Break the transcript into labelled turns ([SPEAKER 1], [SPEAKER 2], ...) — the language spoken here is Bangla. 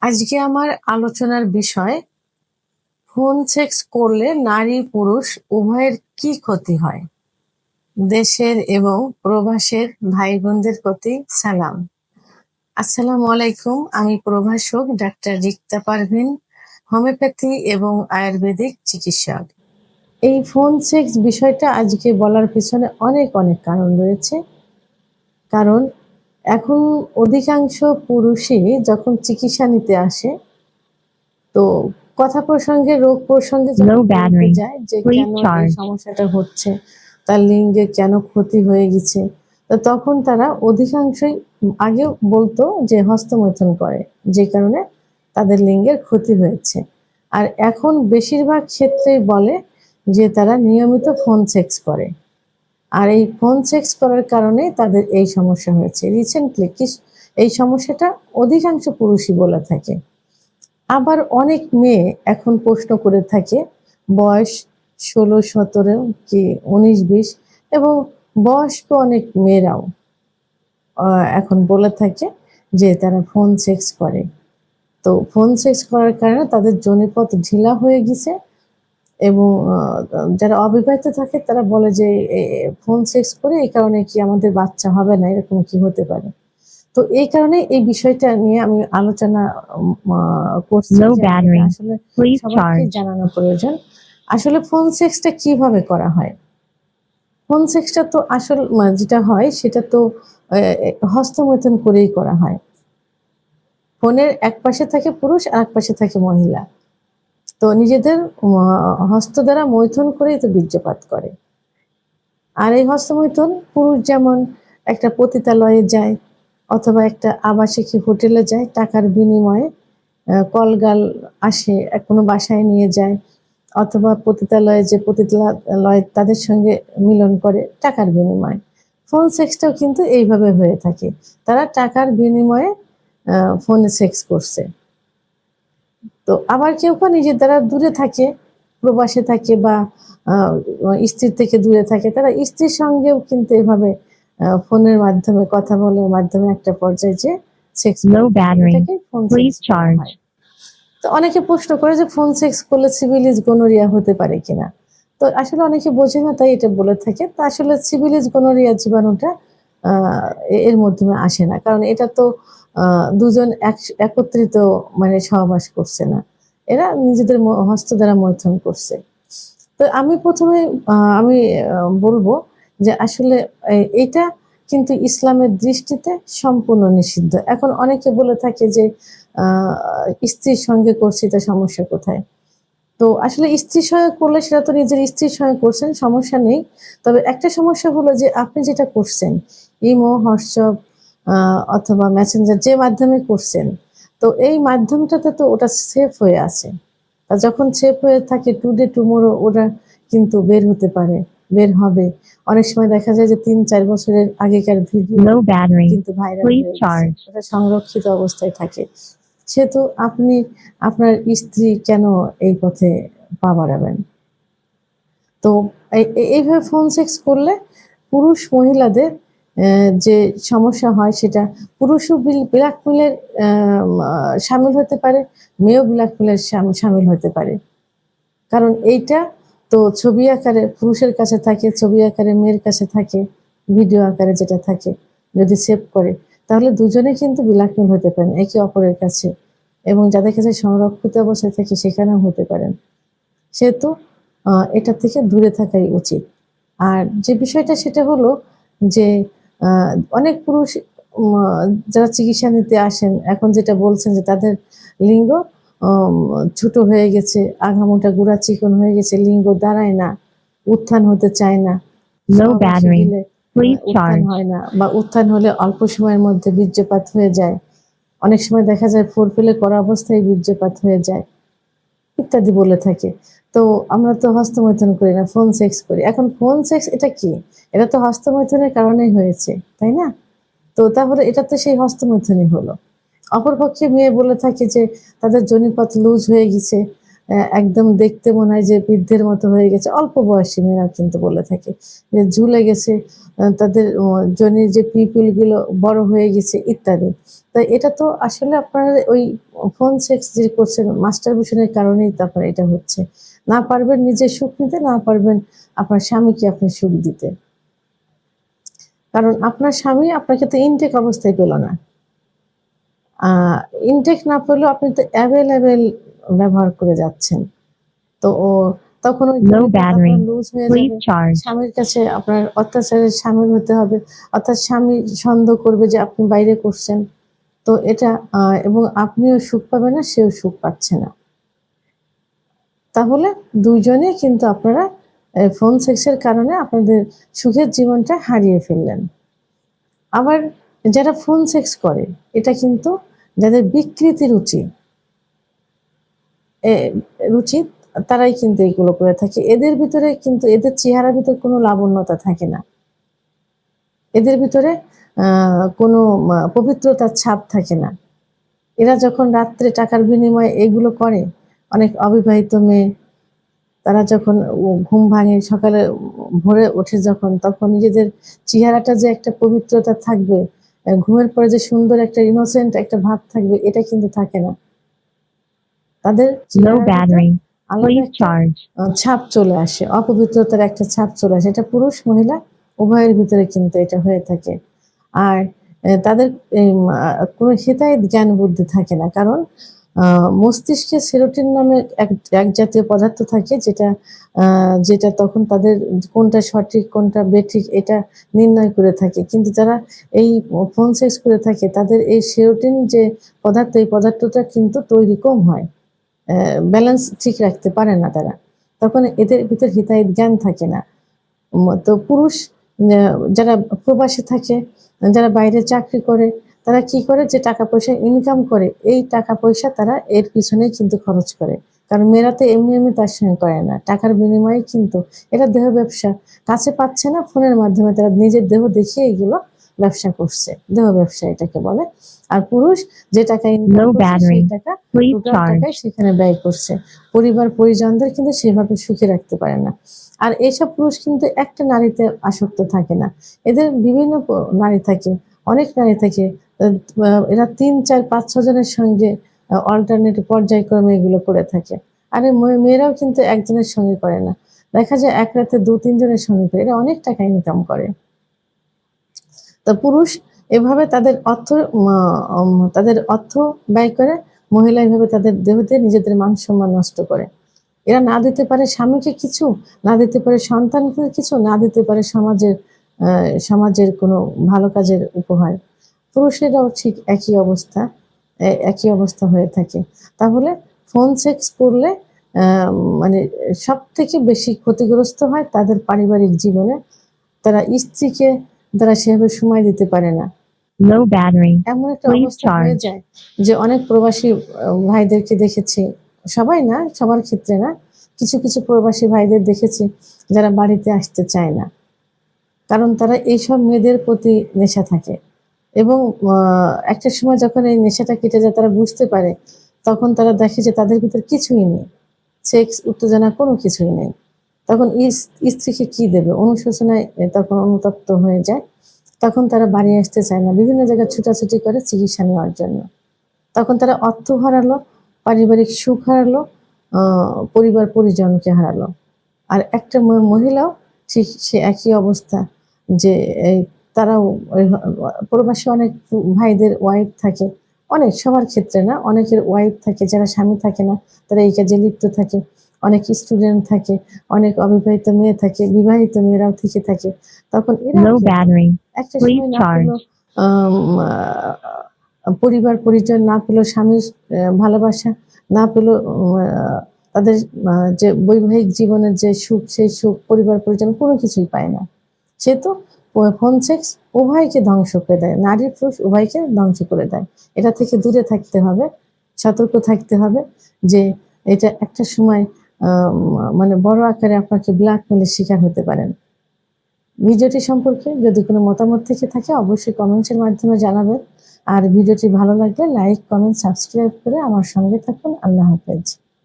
[SPEAKER 1] আজকে আমার আলোচনার বিষয় ফোন সেক্স করলে নারী পুরুষ উভয়ের কি ক্ষতি হয়। দেশের এবং প্রবাসের ভাই বোনদের প্রতি সালাম। আসসালামু আলাইকুম। আমি প্রভাষক ডাক্তার রিক্তা পারভিন, হোমিওপ্যাথি এবং আয়ুর্বেদিক চিকিৎসক। এই ফোন সেক্স বিষয়টা আজকে বলার পিছনে অনেক অনেক কারণ রয়েছে। কারণ এখন অধিকাংশ পুরুষই যখন চিকিৎসা নিতে আসে, তো কথা প্রসঙ্গে রোগ প্রসঙ্গে যখন
[SPEAKER 2] Low
[SPEAKER 1] বলতে
[SPEAKER 2] battery.
[SPEAKER 1] যায় যে
[SPEAKER 2] Please
[SPEAKER 1] কেন এই
[SPEAKER 2] charge.
[SPEAKER 1] সমস্যাটা হচ্ছে, তার লিঙ্গে কেন ক্ষতি হয়ে গেছে, তো তখন তারা অধিকাংশই আগে বলতো যে হস্তমৈথুন করে, যে কারণে তাদের লিঙ্গের ক্ষতি হয়েছে। আর এখন বেশিরভাগ ক্ষেত্রেই বলে যে তারা নিয়মিত ফোন সেক্স করে, আর এই ফোন সেক্স করার কারণে তাদের এই সমস্যা হয়েছে। রিসেন্টলি এই সমস্যাটা অধিকাংশ পুরুষই বলে থাকে। আবার অনেক মেয়ে এখন প্রশ্ন করে থাকে, বয়স 16-17 কি 19-20, এবং বয়স্ক অনেক মেয়েরাও এখন বলে থাকে যে তারা ফোন সেক্স করে। তো ফোন সেক্স করার কারণে তাদের যোনিপথ ঢিলা হয়ে গেছে, এবং যারা অবিবাহিত থাকে তারা বলে যে ফোন সেক্স করে এই কারণে কি আমাদের বাচ্চা হবে না, এরকম কি হতে পারে। তো এই কারণে এই বিষয়টা নিয়ে আমি আলোচনা করছি
[SPEAKER 2] Low
[SPEAKER 1] যে
[SPEAKER 2] battery.
[SPEAKER 1] আসলে
[SPEAKER 2] Please
[SPEAKER 1] সবাইকে
[SPEAKER 2] charge.
[SPEAKER 1] জানানো প্রয়োজন। আসলে ফোন সেক্সটা কিভাবে করা হয়। ফোন সেক্সটা তো আসল যেটা হয় সেটা তো হস্তমৈথুন করেই করা হয়। ফোনের এক পাশে থাকে পুরুষ আর এক পাশে থাকে মহিলা, তো নিজেদের হস্ত দ্বারা মৈথুন করেই তো বীর্যপাত করে। আর এই হস্তমৈথুন পুরুষ যেমন একটা পতিতালয়ে যায় অথবা একটা আবাসিক হোটেলে যায়, টাকার বিনিময়ে কলগাল আসে কোনো বাসায় নিয়ে যায়, অথবা পতিতালয়ে যে পতিতালয় তাদের সঙ্গে মিলন করে টাকার বিনিময়ে। ফোন সেক্সটাও কিন্তু এইভাবে হয়ে থাকে, তারা টাকার বিনিময়ে ফোনে সেক্স করছে। তো আবার কেউ কেউ নিজের দ্বারা দূরে থাকে, প্রবাসে থাকে বা স্ত্রীর থেকে দূরে থাকে, তারা স্ত্রীর সঙ্গেও কিন্তু এভাবে ফোনের মাধ্যমে কথা বলার মাধ্যমে একটা পর্যায়ে যে সেক্স
[SPEAKER 2] Low battery.
[SPEAKER 1] এটাকে ফোন
[SPEAKER 2] Please
[SPEAKER 1] সেক্স বলা
[SPEAKER 2] charge.
[SPEAKER 1] হয়। তো অনেকে প্রশ্ন করে যে ফোন সেক্স করলে সিভিলিস গোনোরিয়া হতে পারে কিনা। তো আসলে অনেকে বোঝে না, তাই এটা বলে থাকে। তা আসলে সিভিলিস গোনোরিয়া জীবাণুটা এর মাধ্যমে আসে না, কারণ এটা তো দুজন একত্রিত মানে সহবাস করছে না, এরা নিজেদের হস্ত দ্বারা মৈথুন করছে। তো আমি প্রথমে আমি বলবো যে আসলে এটা কিন্তু ইসলামের দৃষ্টিতে সম্পূর্ণ নিষিদ্ধ। এখন অনেকে বলে থাকে যে স্ত্রীর সঙ্গে করছি, তো সমস্যা কোথায়। তো আসলে স্ত্রীর সঙ্গে করলে সেটা তো নিজের স্ত্রীর সঙ্গে করছেন, সমস্যা নেই। তবে একটা সমস্যা হলো যে আপনি যেটা করছেন ইমো, হোয়াটসঅ্যাপ অথবা মেসেঞ্জার যে মাধ্যমে করছেন, তো এই মাধ্যমটাতে তো ওটা সেফ হয়ে আছে। আর যখন সেফ হয়ে থাকে টুডে টুমোরো ওটা কিন্তু বের হতে পারে, বের হবে। অনেক সময় দেখা যায় যে 3-4 বছরের আগেকার ভিডিও
[SPEAKER 2] Low battery.
[SPEAKER 1] কিন্তু ভাইরাল
[SPEAKER 2] Please
[SPEAKER 1] হয়ে গেছে,
[SPEAKER 2] charge.
[SPEAKER 1] ওটা সংরক্ষিত অবস্থায় থাকে। সেহেতু আপনি আপনার স্ত্রী কেন এই পথে পা বাড়াবেন। তো এইভাবে ফোন সেক্স করলে পুরুষ মহিলাদের যে সমস্যা হয় সেটা পুরুষও ব্ল্যাকমেলের সামিল হতে পারে, মেয়েও ব্ল্যাকমেলের সামিল হতে পারে। কারণ এইটা তো ছবি আকারে পুরুষের কাছে থাকে, ছবি আকারে মেয়ের কাছে থাকে, ভিডিও আকারে যেটা থাকে, যদি সেভ করে তাহলে দুজনে কিন্তু ব্ল্যাকমেল হতে পারেন একে অপরের কাছে, এবং যাদের কাছে সংরক্ষিত অবস্থায় থাকে সেখানেও হতে পারেন। সেহেতু এটা থেকে দূরে থাকাই উচিত। আর যে বিষয়টা সেটা হলো যে অনেক পুরুষ যারা চিকিৎসা নিতে আসেন এখন যেটা বলছেন যে তাদের লিঙ্গ ছোট হয়ে গেছে, আগামোটা গুড়া চিকন হয়ে গেছে, লিঙ্গ দাঁড়ায় না, উত্থান হতে চায় না,
[SPEAKER 2] Low
[SPEAKER 1] সহবাসে
[SPEAKER 2] battery.
[SPEAKER 1] গেলে
[SPEAKER 2] Please
[SPEAKER 1] উত্থান
[SPEAKER 2] charge.
[SPEAKER 1] হয় না, বা উত্থান হলে অল্প সময়ের মধ্যে বীর্যপাত হয়ে যায়। অনেক সময় দেখা যায় ফোরফেলে করা অবস্থায় বীর্যপাত হয়ে যায় ইত্যাদি বলে থাকে। তো আমরা তো হস্তমৈথুন করি না, ফোন সেক্স করি। এখন ফোন সেক্স এটা কি? এটা তো হস্তমৈথুনের কারণেই হয়েছে, তাই না? তো তাহলে এটা তো সেই হস্তমৈথুনই হলো। অপরপক্ষে মেয়ে বলে থাকে যে তাদের যোনিপথ লুজ হয়ে গেছে, একদম দেখতে মনে হয় যে বৃদ্ধের মতো হয়ে গেছে। অল্প বয়সী মেয়েরা কিন্তু বলে থাকে যে ঝুলে গেছে, তাদের যোনির যে পিপিলগুলো বড় হয়ে গেছে ইত্যাদি। তো এটা তো আসলে আপনারা ওই ফোন সেক্স যে করছেন মাস্টারবেশনের কারণেই তো আপনার এটা হচ্ছে। না পারবেন নিজে সুখ নিতে, না পারবেন আপনার স্বামীকে আপনি সুখ দিতে। কারণ আপনার স্বামী আপনাকে তো ইনটেক অবস্থায় পেল না। ইনটেক না পেলেও আপনি তো এভেইলেবল ব্যবহার করে যাচ্ছেন। তো তখন ওই
[SPEAKER 2] Low
[SPEAKER 1] যোনিটা
[SPEAKER 2] battery.
[SPEAKER 1] আপনার লুজ হয়ে
[SPEAKER 2] Please
[SPEAKER 1] যাবে।
[SPEAKER 2] charge.
[SPEAKER 1] স্বামীর কাছে আপনার অত্যাচারের শামিল হতে হবে। অর্থাৎ স্বামী সন্দেহ করবে যে আপনি বাইরে করছেন। তো এটা এবং আপনিও সুখ পাবেন না, সেও সুখ পাচ্ছে না। তাহলে ২ জনেই কিন্তু আপনারা ফোন সেক্সের কারণে আপনাদের সুখের জীবনটা হারিয়ে ফেললেন। আবার যারা ফোন সেক্স করে এটা কিন্তু যাদের বিকৃতি রুচি তারাই কিন্তু এগুলো করে থাকে। এদের ভিতরে কিন্তু এদের চেহারার ভিতর কোনো লাবণ্যতা থাকে না। এদের ভিতরে কোনো পবিত্রতার ছাপ থাকে না। এরা যখন রাত্রে টাকার বিনিময়ে এগুলো করে, অনেক অবিবাহিত মেয়ে তারা যখন ঘুম ভাঙে সকালে ভোরে ওঠে যখন, তখন নিজেদের চেহারাটা যে একটা পবিত্রতা থাকবে, ঘুমের পরে যে সুন্দর একটা ইনোসেন্ট একটা ভাব থাকবে, এটা কিন্তু থাকে না। তাদের
[SPEAKER 2] Low
[SPEAKER 1] চেহারার ভিতর
[SPEAKER 2] battery.
[SPEAKER 1] আলাদা
[SPEAKER 2] Please
[SPEAKER 1] একটা
[SPEAKER 2] charge.
[SPEAKER 1] ছাপ চলে আসে, অপবিত্রতার একটা ছাপ চলে আসে। এটা পুরুষ মহিলা উভয়ের ভিতরে কিন্তু এটা হয়ে থাকে। আর তাদের কোনো হিতাহিত জ্ঞান বুদ্ধি থাকে না। কারণ মস্তিষ্কে সেরোটিন নামে এক জাতীয় পদার্থ থাকে যেটা তখন তাদের কোনটা সঠিক কোনটা বেঠিক এটা নির্ণয় করে থাকে। কিন্তু যারা এই ফোন সেক্স করে থাকে তাদের এই সেরোটিন যে পদার্থ, এই পদার্থটা কিন্তু তৈরি কম হয়। ব্যালেন্স ঠিক রাখতে পারে না তারা। তখন এদের ভিতর হিতাহিত জ্ঞান থাকে না। তো পুরুষ যারা প্রবাসে থাকে, যারা বাইরে চাকরি করে, তারা কি করে যে টাকা পয়সা ইনকাম করে, এই টাকা পয়সা তারা এর পিছনেই কিন্তু খরচ করে। কারণ মেয়েরা তো এমনি তার সঙ্গে করে না। টাকার বিনিময়ে কিন্তু এটা দেহ ব্যবসা। কাছে পাচ্ছে না, ফোনের মাধ্যমে তারা নিজের দেহ দেখিয়ে এগুলো ব্যবসা করছে। দেহ ব্যবসা এটাকে বলে। আর পুরুষ যে টাকা ইনকাম
[SPEAKER 2] Low
[SPEAKER 1] করছে সেই
[SPEAKER 2] battery.
[SPEAKER 1] টাকা
[SPEAKER 2] Please
[SPEAKER 1] টোটাল টাকাই
[SPEAKER 2] charge.
[SPEAKER 1] সেখানে ব্যয় করছে। পরিবার পরিজনদের কিন্তু সেভাবে সুখে রাখতে পারে না। আর এইসব পুরুষ কিন্তু একটা নারীতে আসক্ত থাকে না। এদের বিভিন্ন নারী থাকে, অনেক নারী থাকে। এরা ৩, ৪, ৫, ৬ জনের সঙ্গে অল্টারনেট পর্যায়ক্রমে এগুলো করে থাকে। আর এই মেয়েরাও কিন্তু একজনের সঙ্গে করে না। দেখা যায় এক রাতে ২-৩ জনের সঙ্গে করে। এরা অনেক টাকা ইনকাম করে। তো পুরুষ এভাবে তাদের অর্থ ব্যয় করে, মহিলা এভাবে তাদের দেহ দিয়ে নিজেদের মান-সম্মান নষ্ট করে। এরা না দিতে পারে স্বামীকে কিছু, না দিতে পারে সন্তানকে কিছু, না দিতে পারে সমাজের কোনো ভালো কাজের উপহার। পুরুষেরাও ঠিক একই অবস্থা হয়ে থাকে। তাহলে ফোন সেক্স করলে আ মানে সবথেকে বেশি ক্ষতিগ্রস্ত হয় তাদের পারিবারিক জীবনে। স্ত্রীকে তারা সেভাবে সময় দিতে পারে না।
[SPEAKER 2] Low battery.
[SPEAKER 1] এমন একটা
[SPEAKER 2] Please
[SPEAKER 1] অবস্থা হয়ে
[SPEAKER 2] charge.
[SPEAKER 1] যায় যে অনেক প্রবাসী ভাইদেরকে দেখেছি, সবাই না, সবার ক্ষেত্রে না। কিছু প্রবাসী ভাইদের দেখেছি যারা বাড়িতে আসতে চায় না। কারণ তারা এইসব মেয়েদের প্রতি নেশা থাকে এবং একটা সময় যখন এই নেশাটা কেটে যায় তারা বুঝতে পারে, তখন তারা দেখে যে তাদের ভিতর কিছুই নেই। সেক্স উত্তেজনা কোনো কিছুই নেই। তখন স্ত্রীকে কি দেবে? অনুশোচনায় তখন অনুতপ্ত হয়ে যায়। তখন তারা বাড়ি আসতে চায় না। বিভিন্ন জায়গায় ছুটাছুটি করে চিকিৎসা নেওয়ার জন্য। তখন তারা অর্থ হারালো, পারিবারিক সুখ হারালো, আ পরিবার পরিজনকে হারালো। আর একটা মহিলাও ঠিক সে একই অবস্থা যে এই তারাও ওই প্রবাসী অনেক ভাইদের ওয়াইফ থাকে। অনেক সবার ক্ষেত্রে না, অনেকের ওয়াইফ থাকে যারা স্বামী থাকে না, তারা এই কাজে লিপ্ত থাকে। অনেক স্টুডেন্ট থাকে, অনেক অবিবাহিত মেয়ে থাকে, বিবাহিত মেয়েরাও থেকে থাকে। তখন এরাও
[SPEAKER 2] Low
[SPEAKER 1] কি করে?
[SPEAKER 2] battery.
[SPEAKER 1] একটা
[SPEAKER 2] Please
[SPEAKER 1] সময় না পেল
[SPEAKER 2] charge.
[SPEAKER 1] আম পরিবার পরিজন না পেল, স্বামীর ভালোবাসা না পেল, তাদের যে বৈবাহিক জীবনের যে সুখ, সেই সুখ পরিবার পরিজন কোনো কিছুই পায় না। সে তো ফোন সেক্স উভয়কে ধ্বংস করে দেয়। নারী পুরুষ উভয়কে ধ্বংস করে দেয়। এটা থেকে দূরে থাকতে হবে, সতর্ক থাকতে হবে যে এটা একটা সময় আ মানে বড় আকারে আপনাকে ব্ল্যাকমেইল এর শিকার হতে পারেন। ভিডিওটি সম্পর্কে যদি কোনো মতামত থেকে থাকে অবশ্যই কমেন্টস এর মাধ্যমে জানাবেন। আর ভিডিওটি ভালো লাগলে লাইক, কমেন্ট, সাবস্ক্রাইব করে আমার সঙ্গে থাকুন। আল্লাহ হাফেজ।